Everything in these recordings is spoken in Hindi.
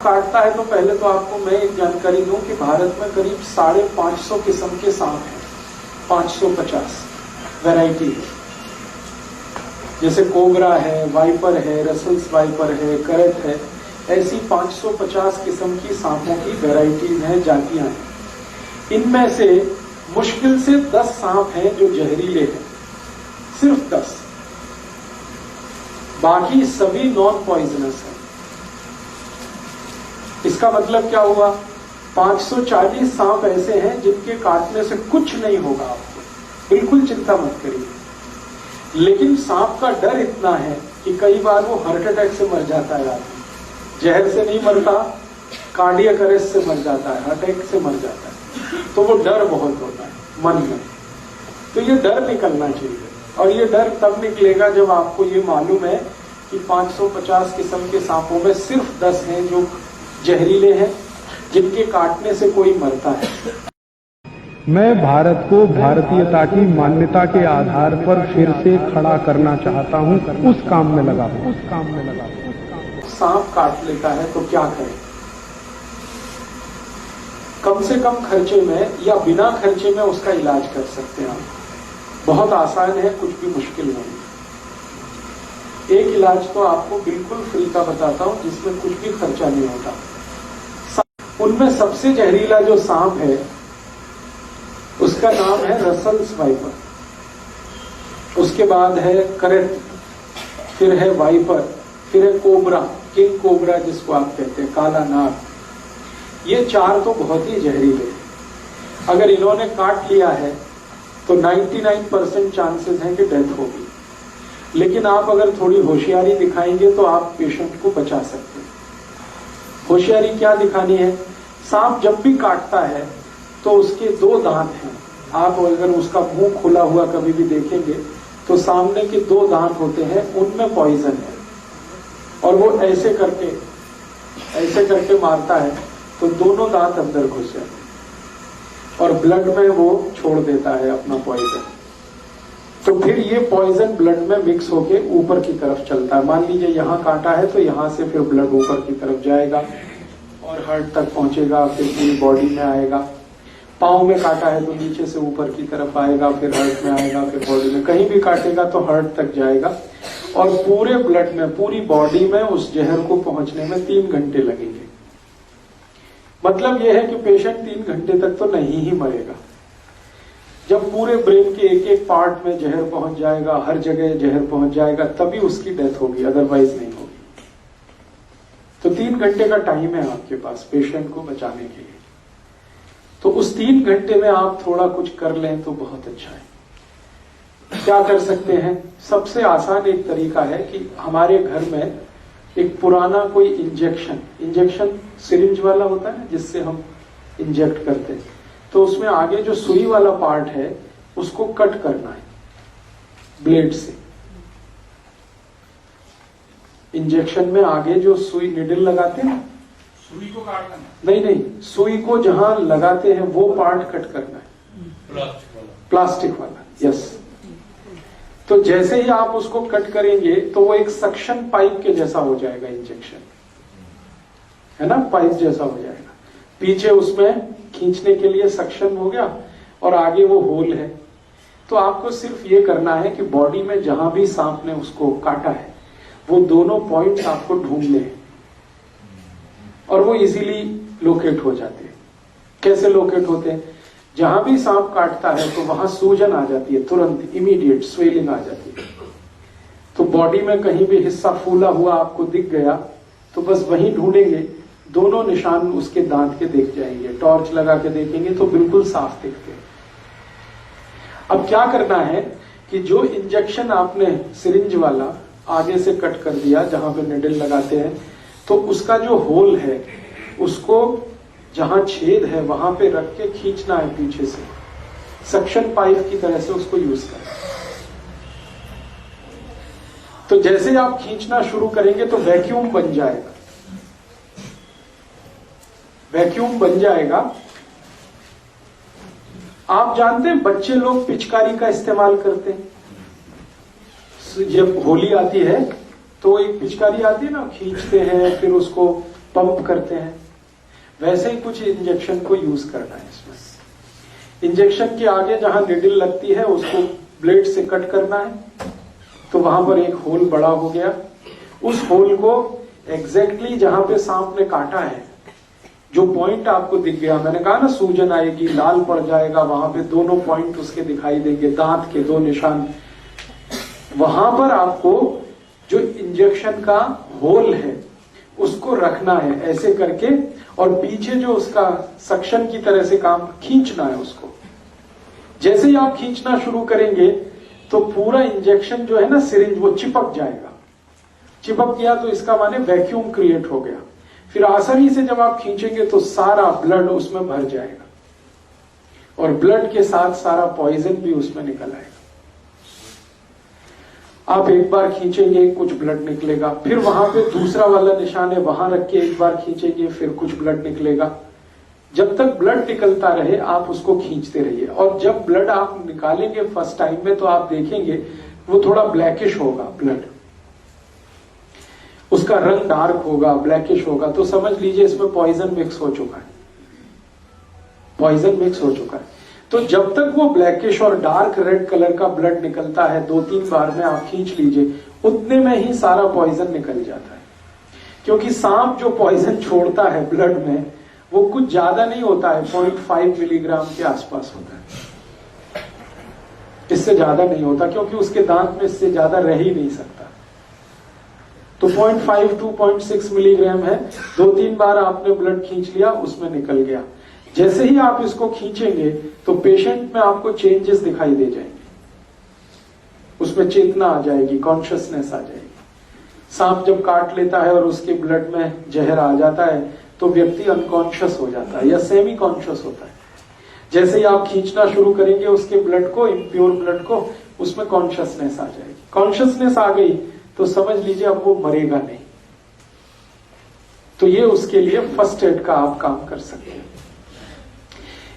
काटता है तो पहले तो आपको मैं एक जानकारी दूं कि भारत में करीब 550 किस्म के सांप हैं, 550 वैरायटी है। जैसे कोबरा है, वाइपर है, रसल्स वाइपर है, करट है, ऐसी 550 किस्म की सांपों की वैरायटीज हैं, जातियां हैं। इनमें से मुश्किल से 10 सांप हैं जो जहरीले हैं, सिर्फ 10। बाकी सभी नॉन पॉइजनस हैं। इसका मतलब क्या हुआ? 540 सांप ऐसे हैं जिनके काटने से कुछ नहीं होगा आपको, बिल्कुल चिंता मत करिए। लेकिन सांप का डर इतना है कि कई बार वो हार्ट अटैक से मर जाता है आदमी। जहर से नहीं मरता, कार्डियक अरेस्ट से मर जाता है, अटैक से मर जाता है। तो वो डर बहुत होता है मन में। तो ये डर निकलना चाहिए, और ये डर तब निकलेगा जब आपको ये मालूम है कि 550 किस्म के सांपों में सिर्फ 10 हैं जो जहरीले हैं, जिनके काटने से कोई मरता है। मैं भारत को भारतीयता की मान्यता के आधार पर फिर से खड़ा करना चाहता हूं, उस काम में लगा हूं। सांप काट लेता है तो क्या करें? कम से कम खर्चे में या बिना खर्चे में उसका इलाज कर सकते हैं आप। बहुत आसान है, कुछ भी मुश्किल नहीं। एक इलाज तो आपको बिल्कुल फ्री का बताता हूं, जिसमें कुछ भी खर्चा नहीं होता। उनमें सबसे जहरीला जो सांप है उसका नाम है रसल्स वाइपर, उसके बाद है करट, फिर है वाइपर, फिर है कोबरा, किंग कोबरा जिसको आप कहते हैं, काला नाग। ये 4 तो बहुत ही जहरीले हैं। अगर इन्होंने काट लिया है तो 99% चांसेस हैं कि डेथ होगी। लेकिन आप अगर थोड़ी होशियारी दिखाएंगे तो आप पेशेंट को बचा सकते हैं। होशियारी क्या दिखानी है? सांप जब भी काटता है तो उसके 2 दांत हैं। आप अगर उसका मुंह खुला हुआ कभी भी देखेंगे तो सामने के 2 दांत होते हैं, उनमें पॉइजन है, और वो ऐसे करके मारता है तो दोनों दांत अंदर घुस जाते हैं और ब्लड में वो छोड़ देता है अपना पॉइजन। तो फिर ये पॉइजन ब्लड में मिक्स होके ऊपर की तरफ चलता है। मान लीजिए यहां काटा है तो यहां से फिर ब्लड ऊपर की तरफ जाएगा और हार्ट तक पहुंचेगा, फिर पूरी बॉडी में आएगा। पांव में काटा है तो नीचे से ऊपर की तरफ आएगा, फिर हार्ट में आएगा, फिर बॉडी में। कहीं भी काटेगा तो हार्ट तक जाएगा, और पूरे ब्लड में, पूरी बॉडी में उस जहर को पहुंचने में 3 घंटे लगेंगे। मतलब यह है कि पेशेंट 3 घंटे तक तो नहीं ही मरेगा। जब पूरे ब्रेन के एक एक पार्ट में जहर पहुंच जाएगा, हर जगह जहर पहुंच जाएगा, तभी उसकी डेथ होगी, अदरवाइज नहीं होगी। तो 3 घंटे का टाइम है आपके पास पेशेंट को बचाने के लिए। तो उस 3 घंटे में आप थोड़ा कुछ कर लें तो बहुत अच्छा है। क्या कर सकते हैं? सबसे आसान एक तरीका है कि हमारे घर में एक पुराना कोई इंजेक्शन सिरिंज वाला होता है, जिससे हम इंजेक्ट करते हैं। तो उसमें आगे जो सुई वाला पार्ट है उसको कट करना है ब्लेड से। इंजेक्शन में आगे जो सुई निडल लगाते हैं, सुई को काटना नहीं, सुई को जहां लगाते हैं वो पार्ट कट करना है, प्लास्टिक वाला। यस। तो जैसे ही आप उसको कट करेंगे तो वो एक सक्शन पाइप के जैसा हो जाएगा, इंजेक्शन है ना, पाइप जैसा हो जाएगा। पीछे उसमें खींचने के लिए सक्शन हो गया और आगे वो होल है। तो आपको सिर्फ ये करना है कि बॉडी में जहां भी सांप ने उसको काटा है वो दोनों पॉइंट्स आपको ढूंढने हैं, और वो इजीली लोकेट हो जाते हैं। कैसे लोकेट होते हैं? जहां भी सांप काटता है तो वहां सूजन आ जाती है, तुरंत इमीडिएट स्वेलिंग आ जाती है। तो बॉडी में कहीं भी हिस्सा फूला हुआ आपको दिख गया तो बस वहीं ढूंढेंगे, दोनों निशान उसके दांत के दिख जाएंगे। टॉर्च लगा के देखेंगे तो बिल्कुल साफ दिखते हैं। अब क्या करना है कि जो इंजेक्शन आपने सिरिंज वाला आगे से कट कर दिया, जहां पे निडल लगाते हैं, तो उसका जो होल है उसको जहां छेद है वहां पे रख के खींचना है पीछे से, सक्शन पाइप की तरह से उसको यूज करना। तो जैसे आप खींचना शुरू करेंगे तो वैक्यूम बन जाएगा। वैक्यूम बन जाएगा। आप जानते हैं बच्चे लोग पिचकारी का इस्तेमाल करते हैं। जब होली आती है तो एक पिचकारी आती है ना, खींचते हैं, फिर उसको पंप करते हैं, वैसे ही कुछ इंजेक्शन को यूज करना है इसमें। इंजेक्शन के आगे जहां निडल लगती है उसको ब्लेड से कट करना है, तो वहां पर एक होल बड़ा हो गया। उस होल को एग्जैक्टली जहां पे सांप ने काटा है, जो पॉइंट आपको दिख गया, मैंने कहा ना सूजन आएगी, लाल पड़ जाएगा, वहां पे दोनों पॉइंट उसके दिखाई देंगे, दांत के 2 निशान, वहां पर आपको जो इंजेक्शन का होल है उसको रखना है ऐसे करके, और पीछे जो उसका सक्शन की तरह से काम खींचना है उसको। जैसे ही आप खींचना शुरू करेंगे तो पूरा इंजेक्शन जो है ना सिरिंज वो चिपक जाएगा। चिपक गया तो इसका माने वैक्यूम क्रिएट हो गया। फिर आसानी से जब आप खींचेंगे तो सारा ब्लड उसमें भर जाएगा और ब्लड के साथ सारा पॉइजन भी उसमें निकल आएगा। आप एक बार खींचेंगे कुछ ब्लड निकलेगा, फिर वहां पे दूसरा वाला निशान है वहां रख के एक बार खींचेंगे फिर कुछ ब्लड निकलेगा। जब तक ब्लड निकलता रहे आप उसको खींचते रहिए, और जब ब्लड आप निकालेंगे फर्स्ट टाइम में तो आप देखेंगे वो थोड़ा ब्लैकिश होगा ब्लड, उसका रंग डार्क होगा, ब्लैकिश होगा, तो समझ लीजिए इसमें पॉइजन मिक्स हो चुका है, पॉइजन मिक्स हो चुका है। तो जब तक वो ब्लैकिश और डार्क रेड कलर का ब्लड निकलता है 2-3 बार में आप खींच लीजिए, उतने में ही सारा पॉइजन निकल जाता है। क्योंकि सांप जो पॉइजन छोड़ता है ब्लड में वो कुछ ज्यादा नहीं होता है, 0.5 मिलीग्राम के आसपास होता है, इससे ज्यादा नहीं होता, क्योंकि उसके दांत में इससे ज्यादा रह ही नहीं सकता। तो 0.5 to 0.6 मिलीग्राम है। 2-3 बार आपने ब्लड खींच लिया, उसमें निकल गया। जैसे ही आप इसको खींचेंगे तो पेशेंट में आपको चेंजेस दिखाई दे जाएंगे, उसमें चेतना आ जाएगी, कॉन्शियसनेस आ जाएगी। सांप जब काट लेता है और उसके ब्लड में जहर आ जाता है तो व्यक्ति अनकॉन्शियस हो जाता है या सेमी कॉन्शियस होता है। जैसे ही आप खींचना शुरू करेंगे उसके ब्लड को, इम्प्योर ब्लड को, उसमें कॉन्शियसनेस आ जाएगी। कॉन्शियसनेस आ गई तो समझ लीजिए अब वो मरेगा नहीं। तो ये उसके लिए फर्स्ट एड का आप काम कर सकते हैं।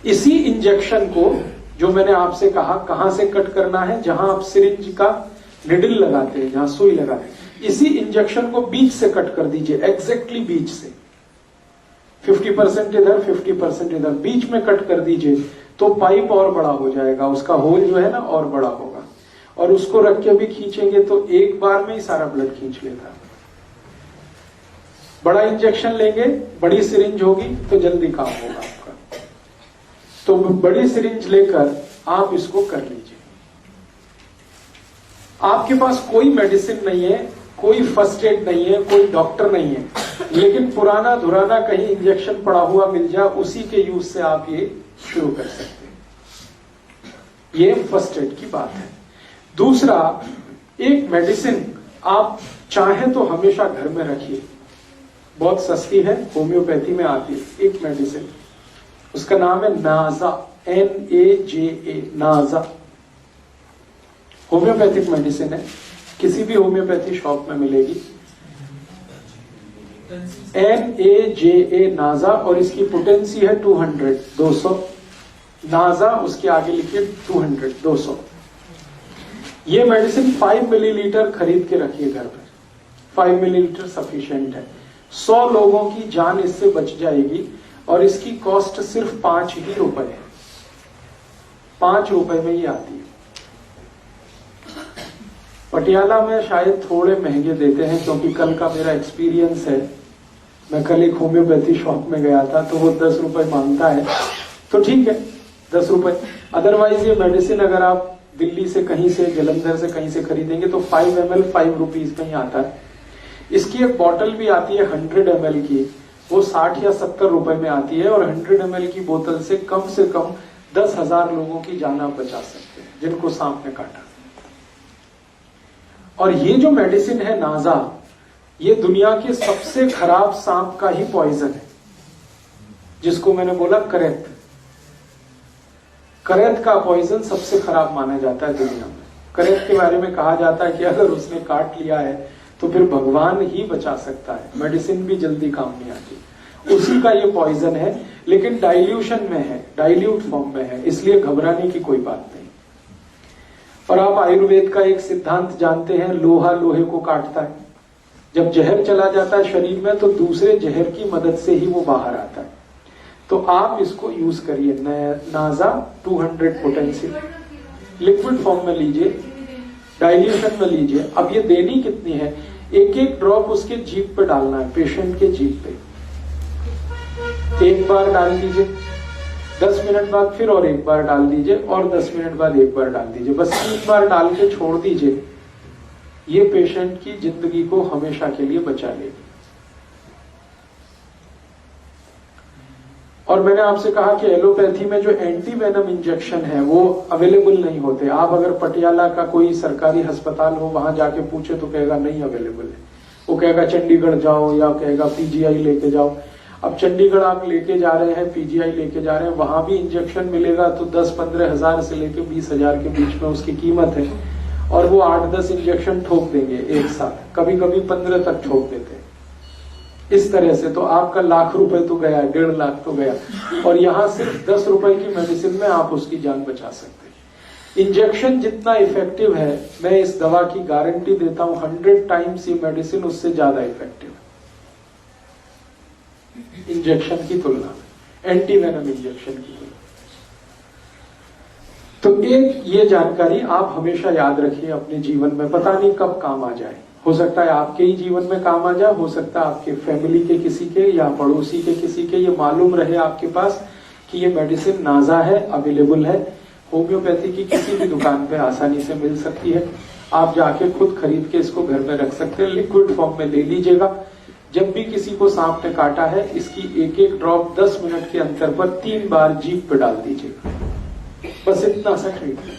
इसी इंजेक्शन को जो मैंने आपसे कहा कहां से कट करना है, जहां आप सिरिंज का निडल लगाते हैं, जहां सुई लगाते हैं, इसी इंजेक्शन को बीच से कट कर दीजिए, एग्जैक्टली बीच से 50% इधर 50% इधर, बीच में कट कर दीजिए तो पाइप और बड़ा हो जाएगा, उसका होल जो है ना और बड़ा होगा, और उसको रख के भी खींचेंगे तो एक बार में ही सारा ब्लड खींच लेता है। बड़ा इंजेक्शन लेंगे, बड़ी सिरिंज होगी तो जल्दी काम होगा आपका। तो बड़ी सिरिंज लेकर आप इसको कर लीजिए। आपके पास कोई मेडिसिन नहीं है, कोई फर्स्ट एड नहीं है, कोई डॉक्टर नहीं है, लेकिन पुराना धुराना कहीं इंजेक्शन पड़ा हुआ मिल जाए, उसी के यूज से आप ये शुरू कर सकते हैं। ये फर्स्ट एड की बात है। दूसरा, एक मेडिसिन आप चाहें तो हमेशा घर में रखिए, बहुत सस्ती है, होम्योपैथी में आती है एक मेडिसिन, उसका नाम है नाजा, NAJA, नाजा। होम्योपैथिक मेडिसिन है, किसी भी होम्योपैथी शॉप में मिलेगी। NAJA नाजा, और इसकी पोटेंसी है 200 नाजा, उसके आगे लिखिए 200। ये मेडिसिन 5 मिलीलीटर खरीद के रखिए घर पर, 5 मिलीलीटर सफिशिएंट है। 100 लोगों की जान इससे बच जाएगी, और इसकी कॉस्ट सिर्फ 5 ही रुपए है, 5 रुपए में ही आती है। पटियाला में शायद थोड़े महंगे देते हैं, क्योंकि कल का मेरा एक्सपीरियंस है, मैं कल एक होम्योपैथी शॉप में गया था तो वो 10 रुपए मांगता है, तो ठीक है 10 रुपए। अदरवाइज ये मेडिसिन अगर आप दिल्ली से कहीं से, जलंधर से कहीं से खरीदेंगे तो 5 ml 5 रुपीज में ही आता है। इसकी एक बॉटल भी आती है 100 ml की, वो 60 या 70 रुपए में आती है, और 100 ml की बोतल से कम 10,000 लोगों की जान आप बचा सकते हैं जिनको सांप ने काटा। और ये जो मेडिसिन है नाजा, ये दुनिया के सबसे खराब सांप का ही पॉइजन है, जिसको मैंने बोला करैत। करैत का पॉइजन सबसे खराब माना जाता है दुनिया में। करैत के बारे में कहा जाता है कि अगर उसने काट लिया है तो फिर भगवान ही बचा सकता है, मेडिसिन भी जल्दी काम नहीं आती। उसी का ये पॉइजन है, लेकिन डाइल्यूशन में है, डाइल्यूट फॉर्म में है, इसलिए घबराने की कोई बात नहीं। और आप आयुर्वेद का एक सिद्धांत जानते हैं, लोहा लोहे को काटता है, जब जहर चला जाता है शरीर में तो दूसरे जहर की मदद से ही वो बाहर आता है। तो आप इसको यूज करिए, नाजा 200 पोटेंसी लिक्विड फॉर्म में लीजिए, डाइल्यूशन में लीजिए। अब ये देनी कितनी है, एक एक ड्रॉप उसके जीभ पे डालना है, पेशेंट के जीभ पे। एक बार डाल दीजिए, 10 मिनट बाद फिर और एक बार डाल दीजिए, और 10 मिनट बाद एक बार डाल दीजिए। बस 3 बार डाल के छोड़ दीजिए। ये पेशेंट की जिंदगी को हमेशा के लिए बचा लेगी। और मैंने आपसे कहा कि एलोपैथी में जो एंटी वेनम इंजेक्शन है वो अवेलेबल नहीं होते। आप अगर पटियाला का कोई सरकारी अस्पताल हो वहां जाके पूछे तो कहेगा नहीं अवेलेबल है, वो कहेगा चंडीगढ़ जाओ या कहेगा पीजीआई लेके जाओ। अब चंडीगढ़ आप लेके जा रहे हैं, पीजीआई लेके जा रहे हैं, वहां भी इंजेक्शन मिलेगा तो 10-15 हजार से लेके 20 हजार के बीच में उसकी कीमत है, और वो 8-10 इंजेक्शन ठोक देंगे एक साथ, कभी कभी 15 तक ठोक देते हैं। इस तरह से तो आपका लाख रुपए तो गया, 1.5 लाख तो गया, और यहां सिर्फ 10 रुपए की मेडिसिन में आप उसकी जान बचा सकते हैं। इंजेक्शन जितना इफेक्टिव है, मैं इस दवा की गारंटी देता हूं 100 टाइम्स ये मेडिसिन उससे ज्यादा इफेक्टिव है इंजेक्शन की तुलना में, एंटी वेनम इंजेक्शन की तुलना। तो एक ये जानकारी आप हमेशा याद रखिए अपने जीवन में, पता नहीं कब काम आ जाए। हो सकता है आपके ही जीवन में काम आ जाए, हो सकता है आपके फैमिली के किसी के या पड़ोसी के किसी के ये मालूम रहे आपके पास कि ये मेडिसिन नाजा है, अवेलेबल है, होम्योपैथी की किसी भी दुकान पे आसानी से मिल सकती है। आप जाके खुद खरीद के इसको घर में रख सकते हैं, लिक्विड फॉर्म में ले लीजिएगा। जब भी किसी को सांप ने काटा है, इसकी एक एक ड्रॉप 10 मिनट के अंतर पर 3 बार जीभ पे डाल दीजिएगा। बस इतना सा ट्रीटमेंट।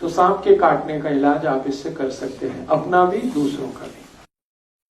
तो सांप के काटने का इलाज आप इससे कर सकते हैं, अपना भी दूसरों का भी।